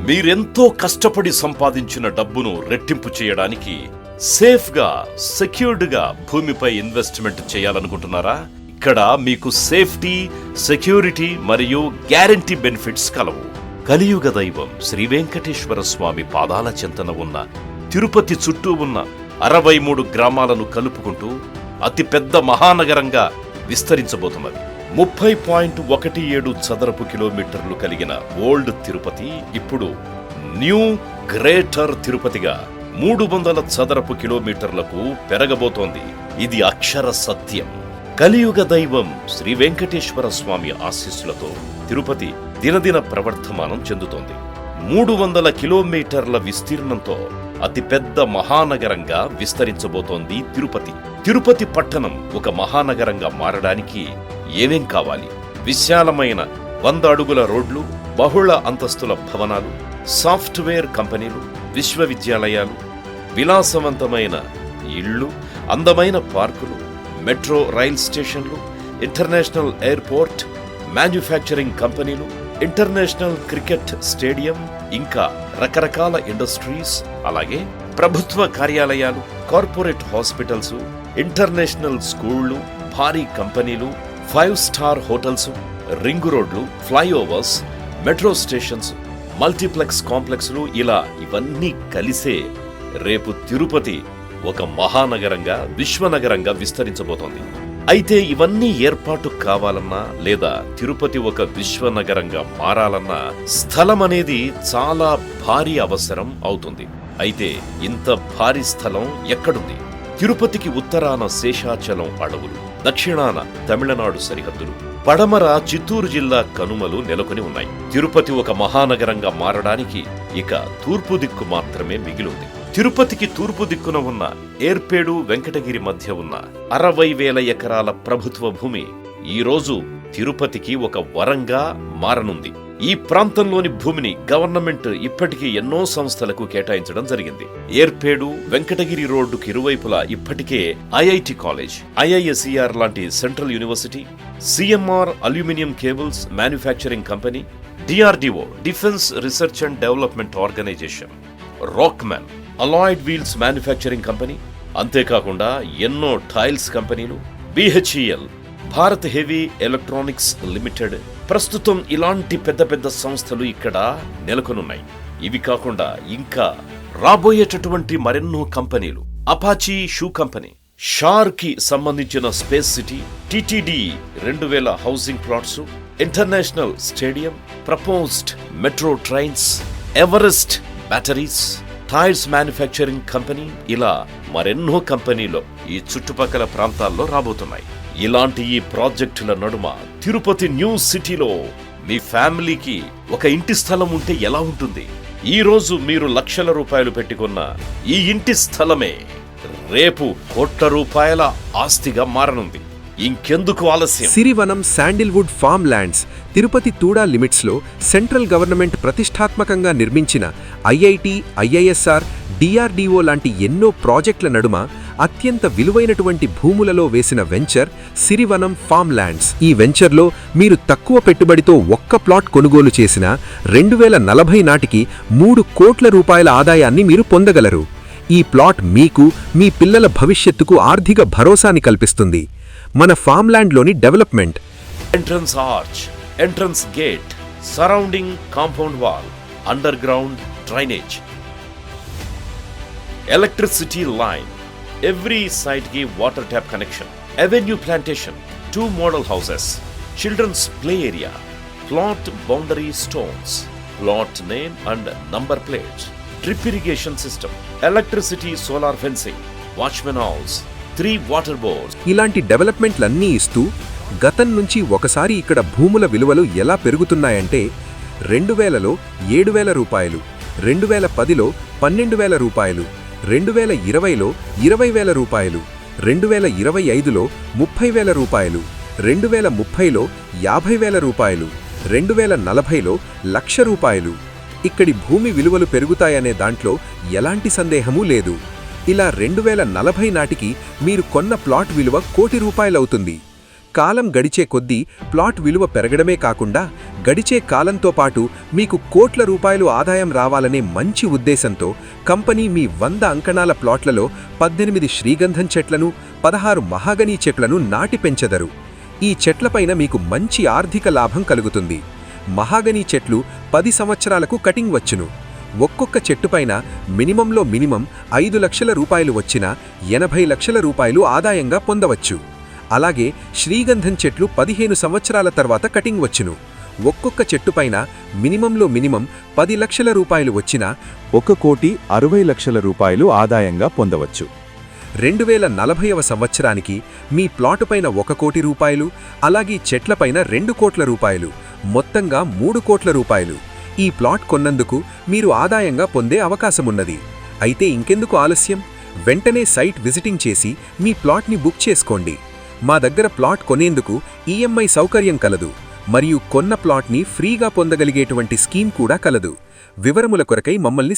మీరెంతో కష్టపడి సంపాదించిన డబ్బును రెట్టింపు చేయడానికి సేఫ్గా, సెక్యూర్డ్గా భూమిపై ఇన్వెస్ట్మెంట్ చేయాలనుకుంటున్నారా? ఇక్కడ మీకు సేఫ్టీ, సెక్యూరిటీ మరియు గ్యారంటీ బెనిఫిట్స్ కలవు. కలియుగ దైవం శ్రీ వెంకటేశ్వర స్వామి పాదాల చెంతన ఉన్న తిరుపతి చుట్టూ ఉన్న 63 గ్రామాలను కలుపుకుంటూ అతిపెద్ద మహానగరంగా విస్తరించబోతున్నది. 30.17 చదరపు కిలోమీటర్లు కలిగిన ఓల్డ్ తిరుపతి ఇప్పుడు న్యూ గ్రేటర్ తిరుపతిగా 300 చదరపు కిలోమీటర్లకు పెరగబోతోంది. ఇది అక్షర సత్యం. కలియుగ దైవం శ్రీ వెంకటేశ్వర స్వామి ఆశీస్సులతో తిరుపతి దినదిన ప్రవర్ధమానం చెందుతోంది. 300 కిలోమీటర్ల విస్తీర్ణంతో అతిపెద్ద మహానగరంగా విస్తరించబోతోంది తిరుపతి. తిరుపతి పట్టణం ఒక మహానగరంగా మారడానికి ఏమేం కావాలి? విశాలమైన 100 అడుగుల రోడ్లు, బహుళ అంతస్తుల భవనాలు, సాఫ్ట్వేర్ కంపెనీలు, విశ్వవిద్యాలయాలు, విలాసవంతమైన ఇళ్లు, అందమైన పార్కులు, మెట్రో రైల్ స్టేషన్లు, ఇంటర్నేషనల్ ఎయిర్పోర్ట్, మ్యానుఫ్యాక్చరింగ్ కంపెనీలు, ఇంటర్నేషనల్ క్రికెట్ స్టేడియం, ఇంకా రకరకాల ఇండస్ట్రీస్, అలాగే ప్రభుత్వ కార్యాలయాలు, కార్పొరేట్ హాస్పిటల్స్, ఇంటర్నేషనల్ స్కూళ్లు, భారీ కంపెనీలు, 5 స్టార్ హోటల్స్, రింగు రోడ్లు, ఫ్లైఓవర్స్, మెట్రో స్టేషన్స్, మల్టీప్లెక్స్ కాంప్లెక్స్లు, ఇలా ఇవన్నీ కలిసే రేపు తిరుపతి ఒక మహానగరంగా, విశ్వనగరంగా విస్తరించబోతోంది. అయితే ఇవన్నీ ఏర్పాటు కావాలన్నా లేదా తిరుపతి ఒక విశ్వనగరంగా మారాలన్నా స్థలం అనేది చాలా భారీ అవసరం అవుతుంది. అయితే ఇంత భారీ స్థలం ఎక్కడుంది? తిరుపతికి ఉత్తరాన శేషాచలం అడవులు, దక్షిణాన తమిళనాడు సరిహద్దులు, పడమర చిత్తూరు జిల్లా కనుమలు నెలకొని ఉన్నాయి. తిరుపతి ఒక మహానగరంగా మారడానికి ఇక తూర్పు దిక్కు మాత్రమే మిగిలింది. తిరుపతికి తూర్పు దిక్కున ఉన్న ఏర్పేడు, వెంకటగిరి మధ్య ఉన్న 60,000 ఎకరాల ప్రభుత్వ భూమి ఈ రోజు తిరుపతికి ఒక వరంగా మారనుంది. ఈ ప్రాంతంలోని భూమిని గవర్నమెంట్ ఇప్పటికీ ఎన్నో సంస్థలకు కేటాయించడం జరిగింది. ఏర్పేడు, వెంకటగిరి రోడ్డుకి ఇరువైపులా ఇప్పటికే ఐఐటి కాలేజ్, ఐఐఎస్ఈఆర్ లాంటి central university, CMR aluminium cables manufacturing company, DRDO defence research and development organisation, Rockmen alloyed wheels manufacturing company, అంతేకాకుండా ఎన్నో టైల్స్ కంపెనీలు, BHEL, Bharat heavy electronics limited, ప్రస్తుతం ఇలాంటి పెద్ద పెద్ద సంస్థలు ఇక్కడ నెలకొనున్నాయి. ఇవి కాకుండా ఇంకా రాబోయేటటువంటి మరెన్నో కంపెనీలు, అపాచీ షూ కంపెనీ, షార్ కి సంబంధించిన space city, TTD 2000 housing plots, international stadium, proposed metro trains, Everest batteries, tyres manufacturing company, ఇలా మరెన్నో కంపెనీలు ఈ చుట్టుపక్కల ప్రాంతాల్లో రాబోతున్నాయి. ఇలాంటి ఈ ప్రాజెక్టుల నడుమ తిరుపతి న్యూ సిటీలో మీ ఫ్యామిలీకి ఒక ఇంటి స్థలం ఉంటే ఎలా ఉంటుంది? ఈ రోజు మీరు లక్షల రూపాయలు పెట్టుకున్న ఈ ఇంటి స్థలమే రేపు కోట్ల రూపాయల ఆస్తిగా మారనుంది. ఇంకెందుకు ఆలస్యం? సిరివనం శాండిల్వుడ్ ఫార్మ్ ల్యాండ్స్ తిరుపతి తూడా లిమిట్స్లో సెంట్రల్ గవర్నమెంట్ ప్రతిష్టాత్మకంగా నిర్మించిన ఐఐటి, ఐఐఎస్ఆర్, డిఆర్డిఓ లాంటి ఎన్నో ప్రాజెక్టుల నడుమ అత్యంత విలువైనటువంటి భూములలో వేసిన వెంచర్ సిరివనం ఫార్మ్ ల్యాండ్స్. ఈ వెంచర్లో మీరు తక్కువ పెట్టుబడితో ఒక్క ప్లాట్ కొనుగోలు చేసిన 2040 నాటికి 3 కోట్ల రూపాయల ఆదాయాన్ని మీరు పొందగలరు. ఈ ప్లాట్ మీకు, మీ పిల్లల భవిష్యత్తుకు ఆర్థిక భరోసాని కల్పిస్తుంది. మన ఫార్మ్ ల్యాండ్లోని development, entrance arch, entrance gate, surrounding compound wall, under ground drainage, electricity line, every site ki water tap connection, avenue plantation, 2 model houses, children's play area, plot boundary stones, plot name and number plates, drip irrigation system, electricity solar fencing, watchman house, 3 water bores. ఇలాంటి డెవలప్మెంట్లన్నీ ఇస్తూ గతం నుంచి ఒకసారి ఇక్కడ భూముల విలువలు ఎలా పెరుగుతున్నాయంటే 2000లో 7,000 రూపాయలు, 2010లో 12,000 రూపాయలు, 2020లో 20,000 రూపాయలు, 2025లో 30,000 రూపాయలు, 2030లో 50,000 రూపాయలు, 2040లో 1,00,000 రూపాయలు. ఇక్కడి భూమి విలువలు పెరుగుతాయనే దాంట్లో ఎలాంటి సందేహమూ లేదు. ఇలా 2040 నాటికి మీరు కొన్న ప్లాట్ విలువ 1,00,00,000 రూపాయలవుతుంది. కాలం గడిచే కొద్దీ ప్లాట్ విలువ పెరగడమే కాకుండా గడిచే కాలంతో పాటు మీకు కోట్ల రూపాయలు ఆదాయం రావాలనే మంచి ఉద్దేశంతో కంపెనీ మీ 100 అంకణాల ప్లాట్లలో 18 శ్రీగంధం చెట్లను 16 మహాగనీ చెట్లను నాటి పెంచెదరు. ఈ చెట్లపైన మీకు మంచి ఆర్థిక లాభం కలుగుతుంది. మహాగనీ చెట్లు 10 సంవత్సరాలకు కటింగ్ వచ్చును. ఒక్కొక్క చెట్టుపైన మినిమంలో మినిమం 5 లక్షల రూపాయలు వచ్చినా 80 లక్షల రూపాయలు ఆదాయంగా పొందవచ్చు. అలాగే శ్రీగంధం చెట్లు 15 సంవత్సరాల తర్వాత కటింగ్ వచ్చును. ఒక్కొక్క చెట్టుపైన మినిమంలో మినిమం 10 లక్షల రూపాయలు వచ్చినా 1,60,00,000 రూపాయలు ఆదాయంగా పొందవచ్చు. 2040వ సంవత్సరానికి మీ ప్లాటుపైన 1 కోటి రూపాయలు, అలాగే చెట్లపైన 2 కోట్ల రూపాయలు, మొత్తంగా 3 కోట్ల రూపాయలు ఈ ప్లాట్ కొన్నందుకు మీరు ఆదాయంగా పొందే అవకాశమున్నది. అయితే ఇంకెందుకు ఆలస్యం? వెంటనే సైట్ విజిటింగ్ చేసి మీ ప్లాట్ని బుక్ చేసుకోండి. మా దగ్గర ప్లాట్ కొనేందుకు ఈఎంఐ సౌకర్యం కలదు, మరియు కొన్న ప్లాట్ని ఫ్రీగా పొందగలిగేటువంటి స్కీమ్ కూడా కలదు. వివరముల కొరకై మమ్మల్ని